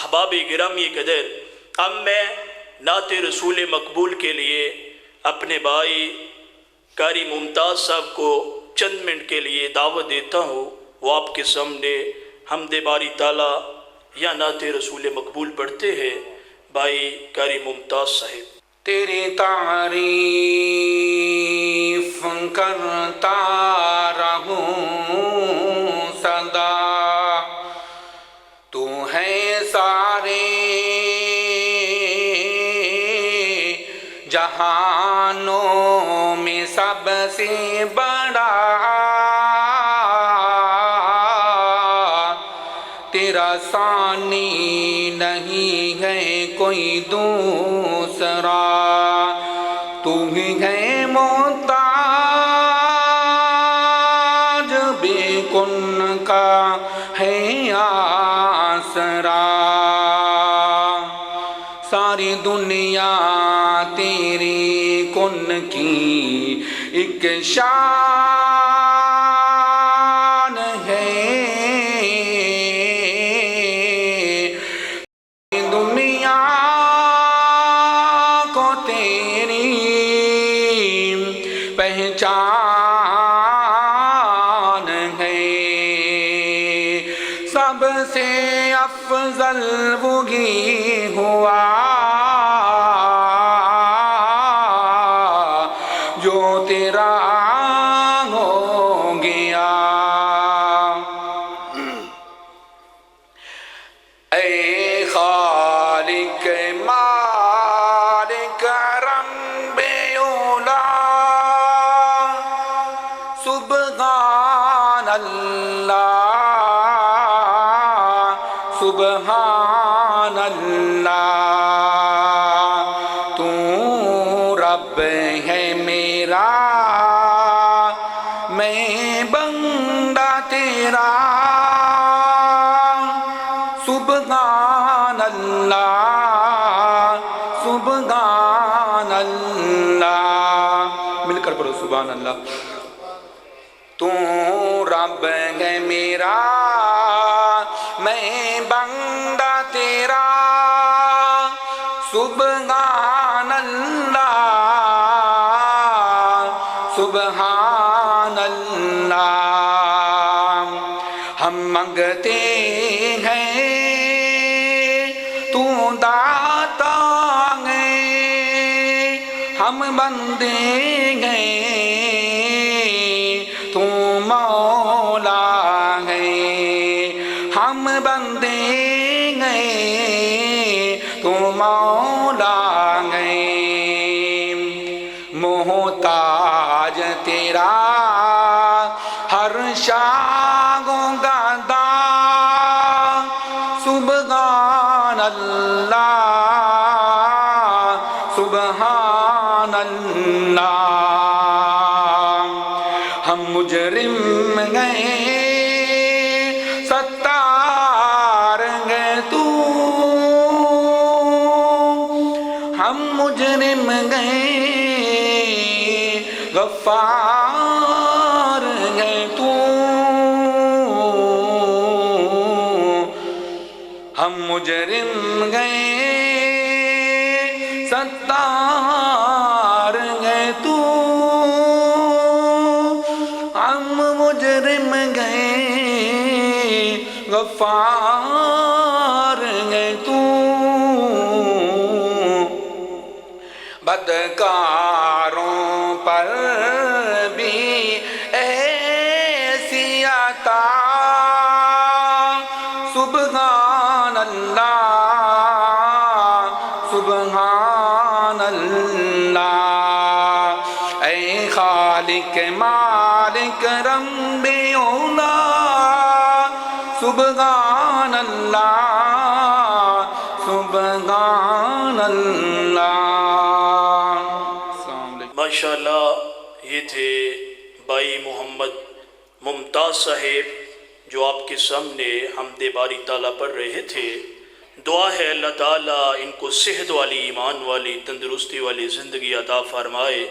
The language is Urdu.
احباب گرامی قدر، اب میں نعت رسول مقبول کے لیے اپنے بھائی قاری ممتاز صاحب کو چند منٹ کے لیے دعوت دیتا ہوں، وہ آپ کے سامنے حمد باری تعالیٰ یا نعت رسول مقبول پڑھتے ہیں۔ بھائی قاری ممتاز صاحب۔ تیری تعریف کرتا رہوں سدا، تو ہے سارے جہانوں میں سب سے بڑا، تیرا ثانی نہیں ہے کوئی دوسرا، تو ہی ہے محتاج بے کن کا ہے آسرا، ساری دنیا تیری کن کی ایک شان ہے، دنیا کو تیری پہچان ہے، سب سے افضل وہی ہوا جو تیرا ہو گیا، اے خالق مالک رب اولا، سبحان اللہ سبحان اللہ، تو رب ہے میرا میں بندہ تیرا، سبحان اللہ سبحان اللہ، مل کر پڑھو سبحان اللہ، تو رب ہے میرا میں بندہ تیرا، سبحان اللہ سبحان اللہ، ہم منگتے ہیں تو داتا ہے، ہم بندے ہیں تو مولا ہے، ہم بندے ہیں تو مولا ہے، محتاج تیرا ہر شاگ و گدا، سبحان اللہ سبحان اللہ، ہم مجرم گئے ستار گئے تو، ہم مجرم گئے غفار گئے تو، ہم مجرم گئے ستار گئے تو، ہم مجرم گئے غفار گئے تو، بدکاروں پر بھی ایسی عطا، سبحان اللہ سبحان اللہ، اے خالق مالک رب اولا، سبحان اللہ سبحان اللہ۔ ماشاءاللہ، یہ تھے بھائی محمد ممتاز صاحب جو آپ کے سامنے حمد باری تعالیٰ پڑھ رہے تھے۔ دعا ہے اللہ تعالیٰ ان کو صحت والی، ایمان والی، تندرستی والی زندگی عطا فرمائے۔